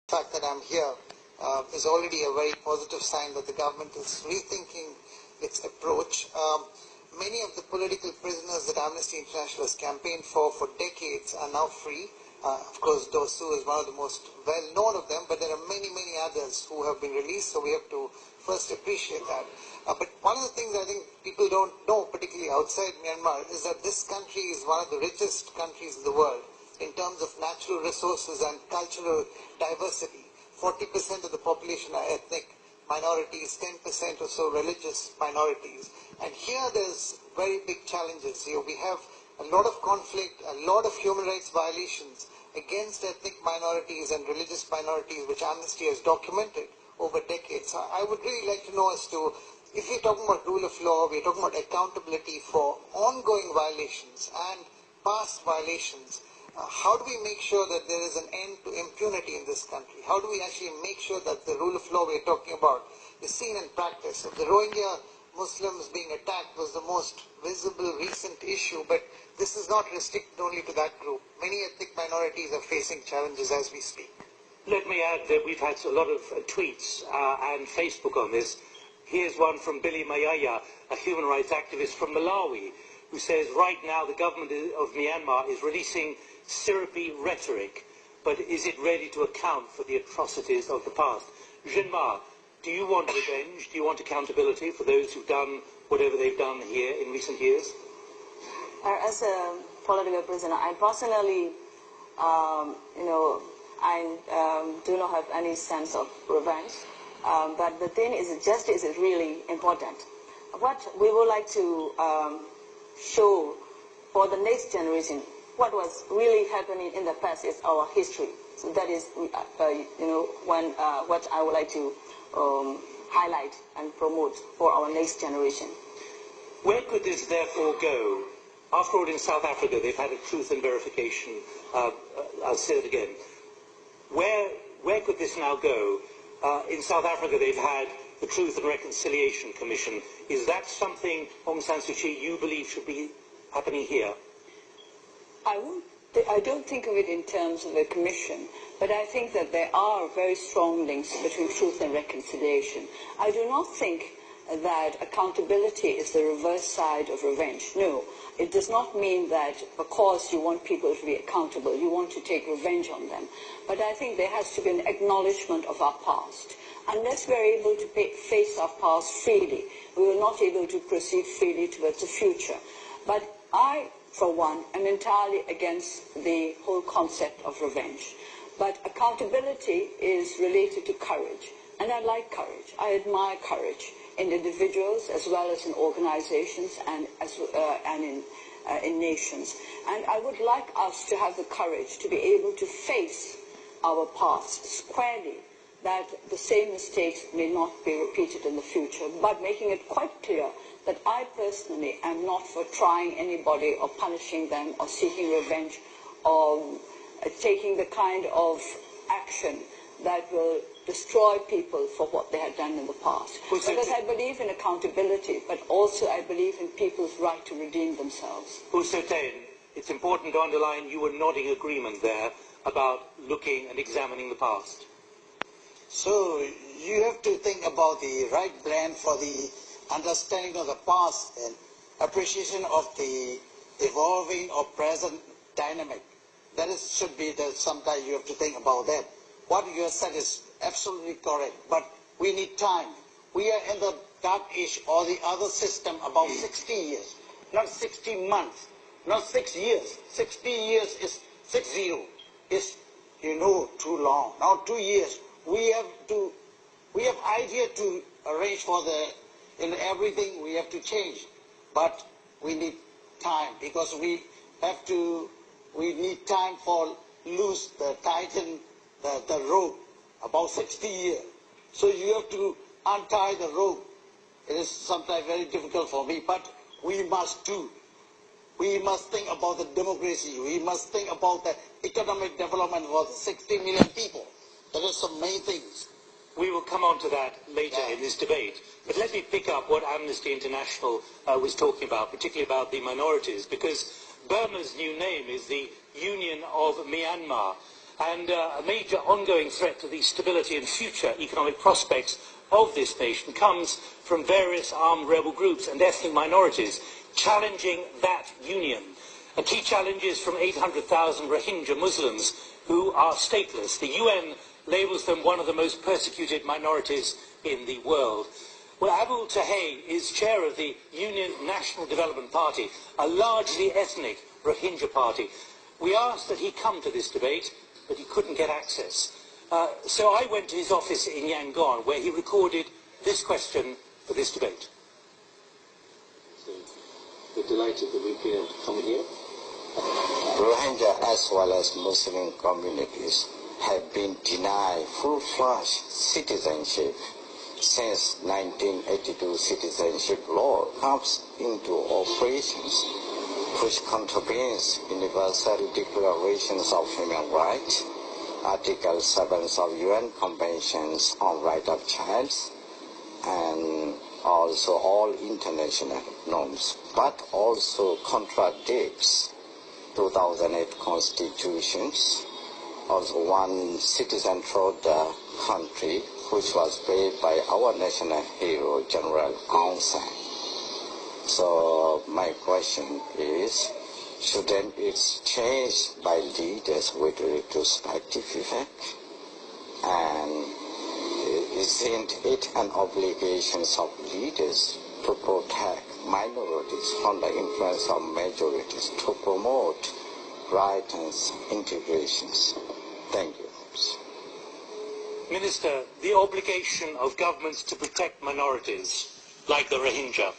The fact that I'm here is already a very positive sign that the government is rethinking its approach. Many of the political prisoners that Amnesty International has campaigned for decades are now free. Of course, Dosu is one of the most well-known of them, but there are many others who have been released, so we have to first appreciate that. But one of the things I think people don't know, particularly outside Myanmar, is that this country is one of the richest countries in the world in terms of natural resources and cultural diversity. 40% of the population are ethnic minorities, 10% or so religious minorities. And here there's very big challenges. Here we have a lot of conflict, a lot of human rights violations against ethnic minorities and religious minorities, which Amnesty has documented over decades. So I would really like to know as to, if we're talking about rule of law, we're talking about accountability for ongoing violations and past violations, how do we make sure that there is an end to impunity in this country? How do we actually make sure that the rule of law we're talking about is seen in practice? The Rohingya Muslims being attacked was the most visible recent issue, but this is not restricted only to that group. Many ethnic minorities are facing challenges as we speak. Let me add that we've had a lot of tweets and Facebook on this. Here's one from Billy Mayaya, a human rights activist from Malawi, who says right now the government of Myanmar is releasing syrupy rhetoric, but is it ready to account for the atrocities of the past? Jinma, do you want revenge? Do you want accountability for those who've done whatever they've done here in recent years? As a political prisoner, I personally, I do not have any sense of revenge. But the thing is, justice is really important. What we would like to show for the next generation, what was really happening in the past is our history. So that is, what I would like to highlight and promote for our next generation. Where could this therefore go? After all, in South Africa, they've had a truth and verification. I'll say it again. Where could this now go? In South Africa, they've had the Truth and Reconciliation Commission. Is that something, Aung San Suu Kyi, you believe should be happening here? I don't think of it in terms of a commission, but I think that there are very strong links between truth and reconciliation. I do not think that accountability is the reverse side of revenge. No, it does not mean that because you want people to be accountable, you want to take revenge on them. But I think there has to be an acknowledgement of our past. Unless we are able to face our past freely, we will not be able to proceed freely towards the future. But I, for one, am entirely against the whole concept of revenge. But accountability is related to courage. And I like courage. I admire courage in individuals as well as in organizations and in nations. And I would like us to have the courage to be able to face our past squarely, that the same mistakes may not be repeated in the future, but making it quite clear that I personally am not for trying anybody or punishing them or seeking revenge or taking the kind of action that will destroy people for what they had done in the past. Because I believe in accountability, but also I believe in people's right to redeem themselves. Hussein, it's important to underline you were nodding agreement there about looking and examining the past. So you have to think about the right blend for the understanding of the past and appreciation of the evolving or present dynamic. That is, should be that sometimes you have to think about that. What you have said is absolutely correct, but we need time. We are in the dark age or the other system about 60 years, not 60 months, not 6 years. 60 years is 60. Is, too long. Now 2 years. We have idea to arrange for everything we have to change, but we need time because we need time for tighten the rope about 60 years. So you have to untie the rope. It is sometimes very difficult for me, but we must do. We must think about the democracy. We must think about the economic development for the 60 million people. There are some main things. We will come on to that later in this debate. But let me pick up what Amnesty International was talking about, particularly about the minorities, because Burma's new name is the Union of Myanmar. and a major ongoing threat to the stability and future economic prospects of this nation comes from various armed rebel groups and ethnic minorities challenging that union. A key challenge is from 800,000 Rohingya Muslims who are stateless. The UN labels them one of the most persecuted minorities in the world. Well, Abdullah is chair of the Union National Development Party, a largely ethnic Rohingya party. We asked that he come to this debate, but he couldn't get access. So I went to his office in Yangon, where he recorded this question for this debate. So, we're delighted that we've been able to come here. Rohingya as well as Muslim communities have been denied full-fledged citizenship since 1982 citizenship law comes into operations, which contravenes Universal Declarations of Human Rights, Article 7 of UN Conventions on Rights of Child, and also all international norms, but also contradicts 2008 constitutions of one citizen throughout the country, which was paid by our national hero, General Aung San. So my question is, shouldn't it change by leaders with retrospective effect? And isn't it an obligation of leaders to protect minorities from the influence of majorities, to promote rights and integrations? Thank you. Minister, the obligation of governments to protect minorities, like the Rohingya.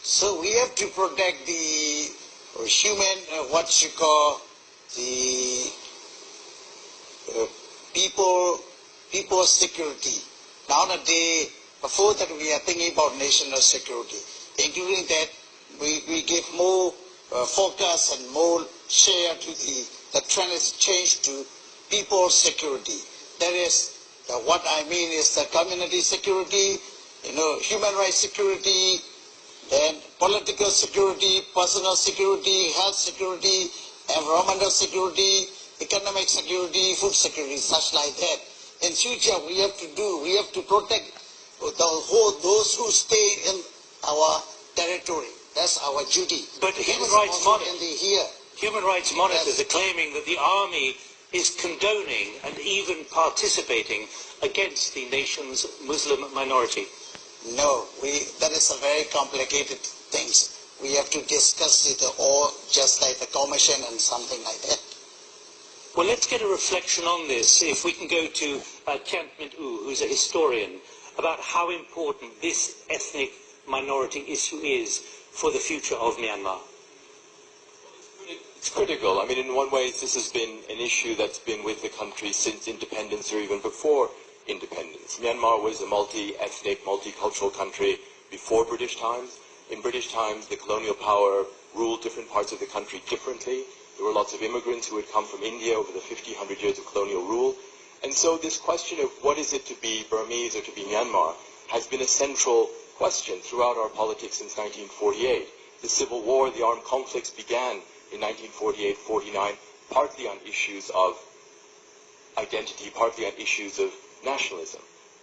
So we have to protect the human, what you call the people's security. Nowadays, before that we are thinking about national security. Including that, we give more focus and more share to the trend is changed to people's security. That is, what I mean is the community security, human rights security, then political security, personal security, health security, environmental security, economic security, food security, such like that. In future, we have to protect those who stay in our territory. That's our duty. But human rights monitors are claiming that the army is condoning and even participating against the nation's Muslim minority. No, that is a very complicated thing. We have to discuss it all just like the commission and something like that. Well, let's get a reflection on this, if we can go to Chant Mint Oo, who's a historian, about how important this ethnic minority issue is for the future of Myanmar. It's critical. I mean, in one way, this has been an issue that's been with the country since independence or even before independence. Myanmar was a multi-ethnic, multicultural country before British times. In British times, the colonial power ruled different parts of the country differently. There were lots of immigrants who had come from India over the 50, 100 years of colonial rule. And so this question of what is it to be Burmese or to be Myanmar has been a central question throughout our politics since 1948. The Civil War, the armed conflicts began in 1948-49, partly on issues of identity, partly on issues of nationalism.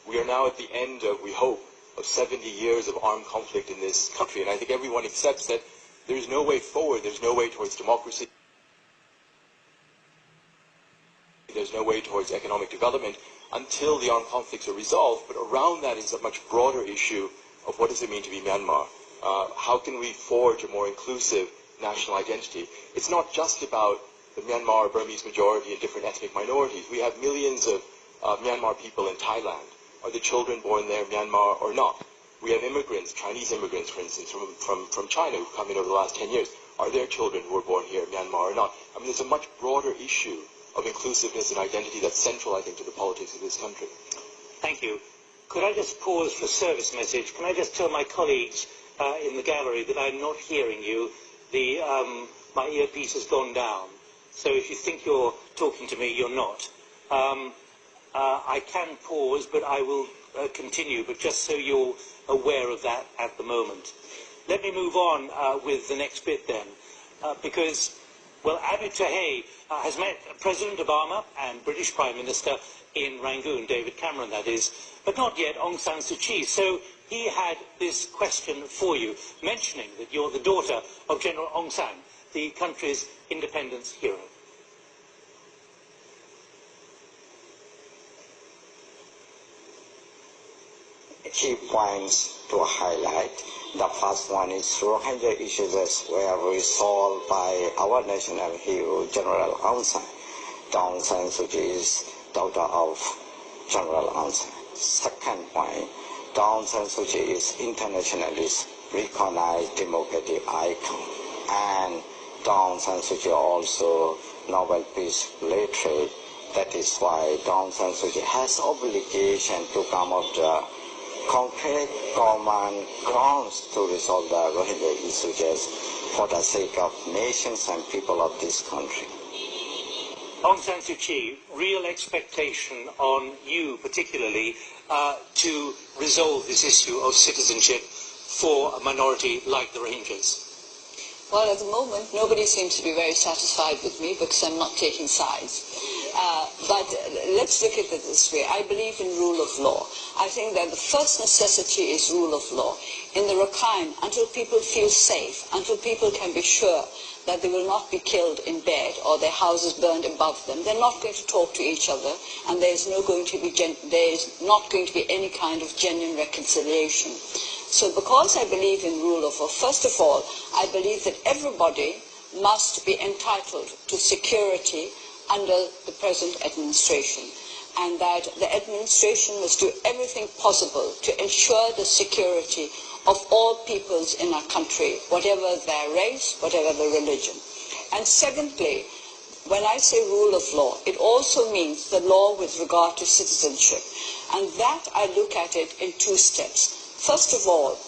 We are now at the end of, we hope, of 70 years of armed conflict in this country, and I think everyone accepts that there is no way forward, there's no way towards democracy, there's no way towards economic development until the armed conflicts are resolved, but around that is a much broader issue of what does it mean to be Myanmar? How can we forge a more inclusive national identity? It's not just about the Myanmar Burmese majority and different ethnic minorities. We have millions of Myanmar people in Thailand. Are the children born there Myanmar or not? We have immigrants, Chinese immigrants, for instance, from China who've come in over the last 10 years. Are there children who are born here Myanmar or not? I mean, there's a much broader issue of inclusiveness and identity that's central, I think, to the politics of this country. Thank you. Could I just pause for service message? Can I just tell my colleagues in the gallery that I'm not hearing you? My earpiece has gone down. So if you think you're talking to me, you're not. I can pause, but I will continue, but just so you're aware of that at the moment. Let me move on with the next bit then, because, well, Abdullah has met President Obama and British Prime Minister in Rangoon, David Cameron that is, but not yet Aung San Suu Kyi. So he had this question for you, mentioning that you're the daughter of General Aung San, the country's independence hero. Key points to highlight. The first one is Rohingya issues were resolved by our national hero, General Aung San. Aung San Suu Kyi is daughter of General Aung San. Second point, Aung San Suu Kyi is internationally recognized democratic icon, and Aung San Suu Kyi also Nobel Peace Laureate. That is why Aung San Suu Kyi has obligation to come up the concrete common grounds to resolve the Rohingya issues for the sake of nations and people of this country. Aung San Suu Kyi, real expectation on you particularly to resolve this issue of citizenship for a minority like the Rohingyas? Well, at the moment, nobody seems to be very satisfied with me because I'm not taking sides. But let's look at it this way. I believe in rule of law. I think that the first necessity is rule of law. In the Rakhine, until people feel safe, until people can be sure that they will not be killed in bed or their houses burned above them, they're not going to talk to each other, and there is not going to be any kind of genuine reconciliation. So because I believe in rule of law, first of all, I believe that everybody must be entitled to security under the present administration, and that the administration must do everything possible to ensure the security of all peoples in our country, whatever their race, whatever their religion. And secondly, when I say rule of law, it also means the law with regard to citizenship. And that I look at it in two steps. First of all,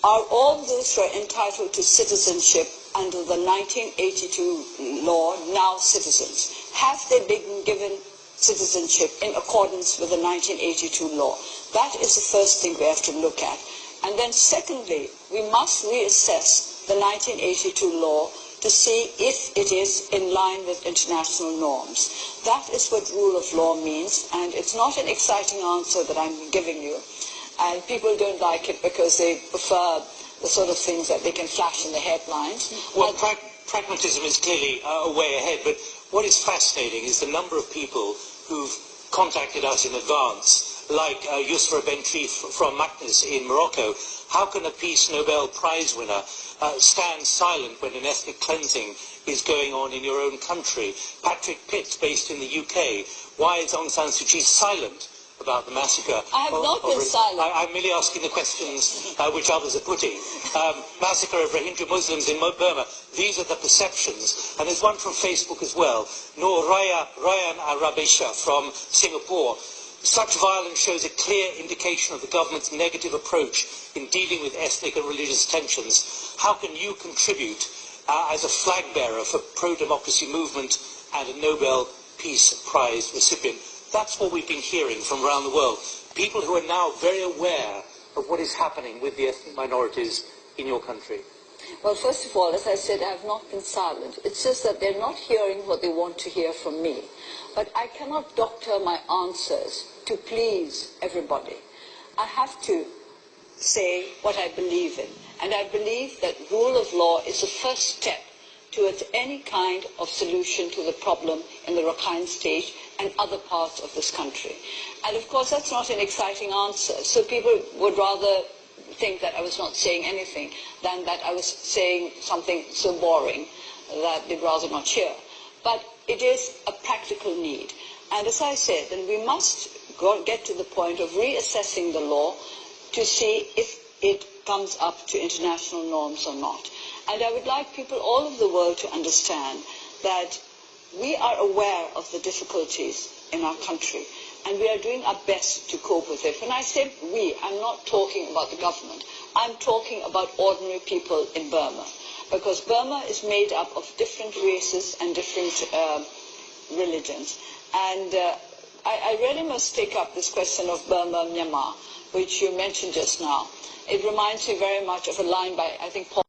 are all those who are entitled to citizenship under the 1982 law now citizens? Have they been given citizenship in accordance with the 1982 law? That is the first thing we have to look at. And then secondly, we must reassess the 1982 law to see if it is in line with international norms. That is what rule of law means, and it's not an exciting answer that I'm giving you. And people don't like it because they prefer the sort of things that they can flash in the headlines. Well, pragmatism is clearly a way ahead, but what is fascinating is the number of people who've contacted us in advance, like Yusra Bentrif from Maknes in Morocco. How can a Peace Nobel Prize winner stand silent when an ethnic cleansing is going on in your own country? Patrick Pitts, based in the UK. Why is Aung San Suu Kyi silent about the massacre? I have not been silent. I'm merely asking the questions which others are putting. Massacre of Rohingya Muslims in Burma. These are the perceptions. And there's one from Facebook as well. Noor Ryan Arabesha from Singapore. Such violence shows a clear indication of the government's negative approach in dealing with ethnic and religious tensions. How can you contribute as a flag bearer for pro-democracy movement and a Nobel Peace Prize recipient? That's what we've been hearing from around the world. People who are now very aware of what is happening with the ethnic minorities in your country. Well, first of all, as I said, I have not been silent. It's just that they're not hearing what they want to hear from me. But I cannot doctor my answers to please everybody. I have to say what I believe in. And I believe that rule of law is the first step towards any kind of solution to the problem in the Rakhine State and other parts of this country. And of course, that's not an exciting answer. So people would rather think that I was not saying anything than that I was saying something so boring that they'd rather not hear. But it is a practical need. And as I said, then we must get to the point of reassessing the law to see if it comes up to international norms or not. And I would like people all over the world to understand that we are aware of the difficulties in our country, and we are doing our best to cope with it. When I say we, I'm not talking about the government. I'm talking about ordinary people in Burma, because Burma is made up of different races and different religions. And I really must take up this question of Burma, Myanmar, which you mentioned just now. It reminds me very much of a line by, I think, Paul